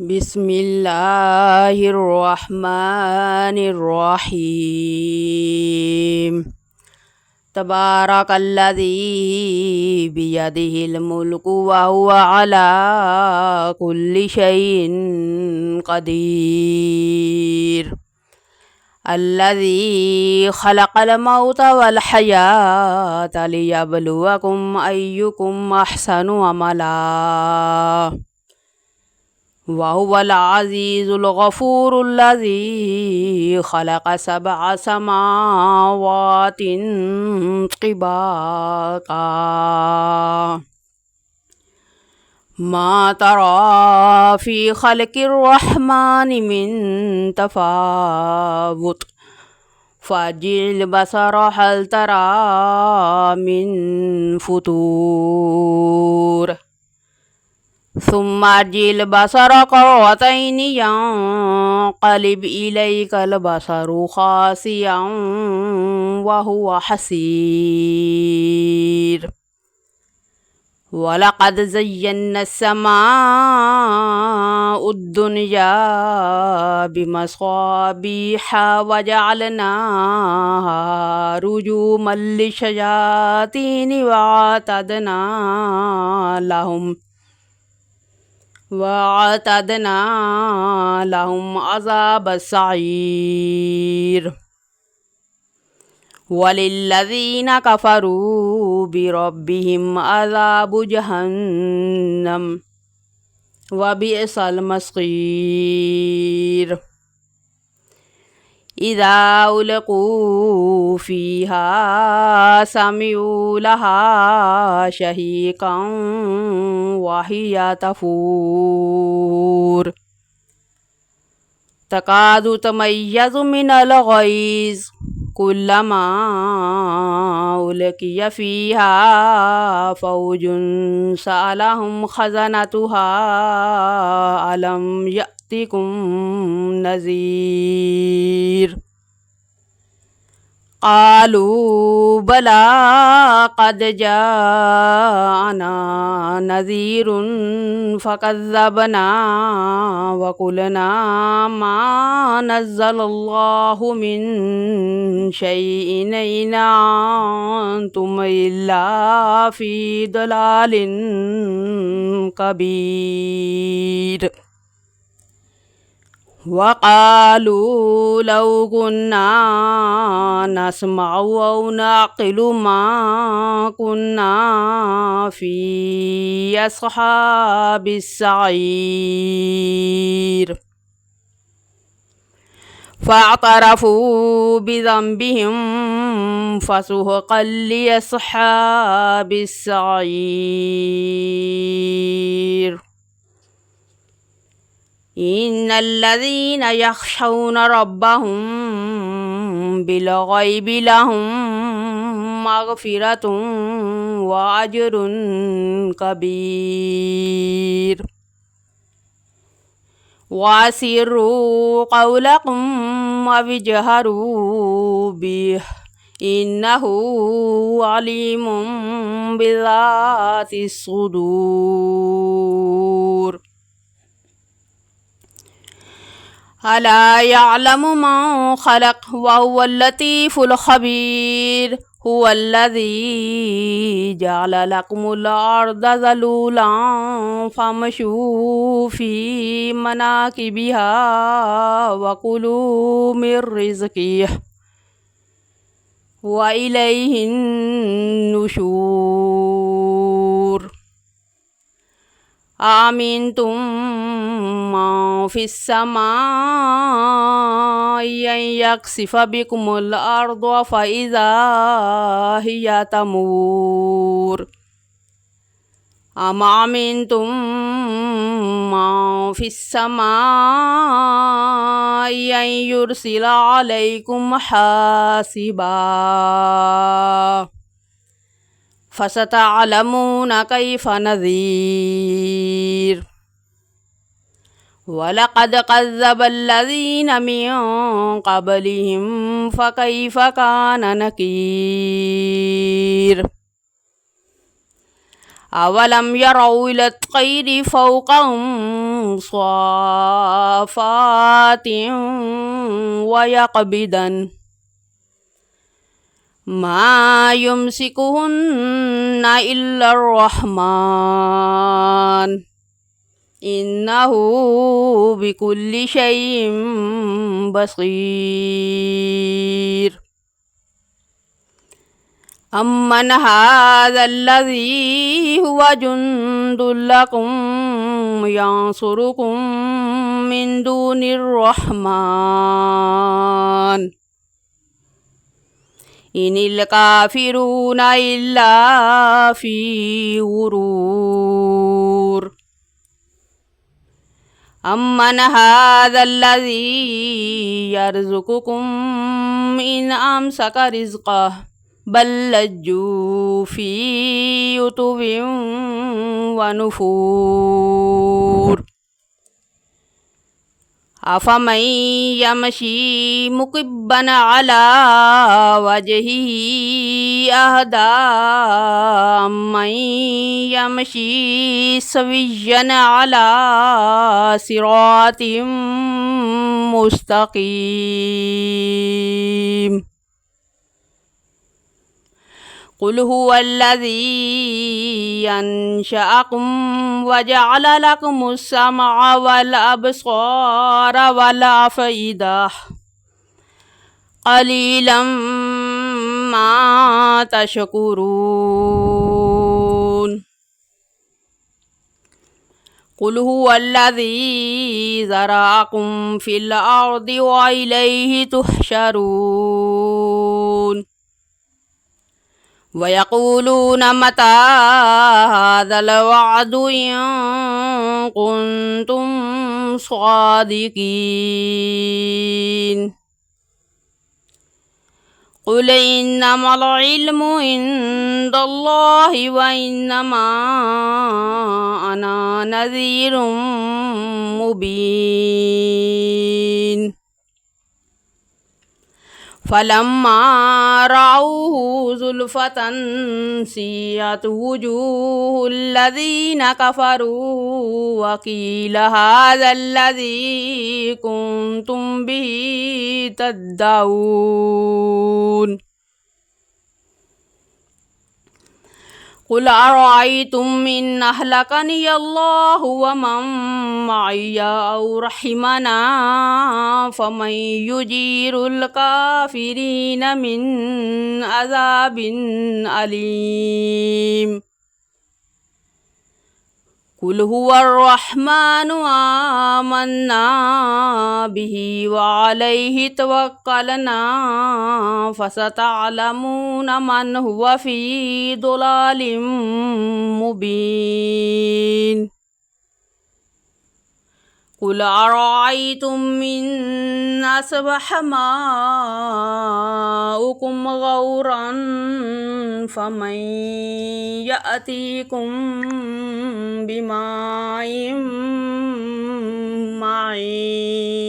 بسم الله الرحمن الرحيم تبارك الذي بيده الملك وهو على كل شيء قدير الذي خلق الموت والحياة ليبلوكم أيكم أحسن عملا وهو العزيز الغفور الذي خلق 7 سماوات طباقا ما ترى في خلق الرحمن من تفاوت فارجع البصر هل ترى من فتور ثم ارجع البصر كرتين ينقلب إليك البصر خاسئا وهو حسير ولقد زينا السماء الدنيا بمصابيح وجعلناها رجوما للشياطين وأعتدنا لهم عذاب السعير وللذين كفروا بربهم عذاب جهنم وبئس المصير إذا ألقوا فيها سمعوا لها شهيقا وهي تفور تكاد تميز من الغيظ كلما ألقي فيها فوج سألهم خزنتها ألم يأتكم نذير قالوا بلى قد جاءنا نذير فكذبنا وقلنا ما نزل الله من شيء إن أنتم إلا في ضلال كبير وقالوا لو كنا نسمع أو نعقل ما كنا في أصحاب السعير فاعترفوا بذنبهم فسحقا لأصحاب السعير إن الذين يخشون ربهم بالغيب لهم مغفرة وأجر كبير وأسروا قولكم واجهروا به إنه عليم بذات الصدور ألا يعلم من خلق وهو اللطيف الخبير هو الذي جعل لكم الأرض ذلولا فامشوا في مناكبها وكلوا من رزقه وإليه النشور أأمنتم من في السماء أن يخسف بكم الأرض فإذا هي تمور أم أمنتم من في السماء أن يرسل عليكم حاسبا فستعلمون كيف نذير ولقد كذب الذين من قبلهم فكيف كان نكير أولم يروا إلى الطير فوقهم صافات ويقبضن ما يمسكهن إلا الرحمن إنه بكل شيء بصير أمن هذا الذي هو جند لكم ينصركم من دون الرحمن إن الكافرون إلا في غرور أمن هذا الذي يرزقكم إن أمسك رزقه بل لجوا في عتو ونفور أفمن يمشي مكبا على وجهه أهدى أمن يمشي سويا على صراط مستقيم قل هو الذي أنشأكم وجعل لكم السمع والأبصار والأفئدة قليلا ما تشكرون قل هو الذي ذرأكم في الأرض وإليه تحشرون ويقولون متى هذا الوعد إن كنتم صادقين قل إنما العلم عند الله وإنما أنا نذير مبين فلما رأوه زلفة سيئت وجوه الذين كفروا وقيل هذا الذي كنتم به تدعون قل أرأيتم إن أهلكني الله ومن معي أو رحمنا فمن يجير الكافرين من عذاب أليم قل هو الرحمن آمنا به وعليه توكلنا فستعلمون من هو في ضلال مبين قل أرأيتم إن أصبح ماؤكم غورا فمن يأتيكم بماء معين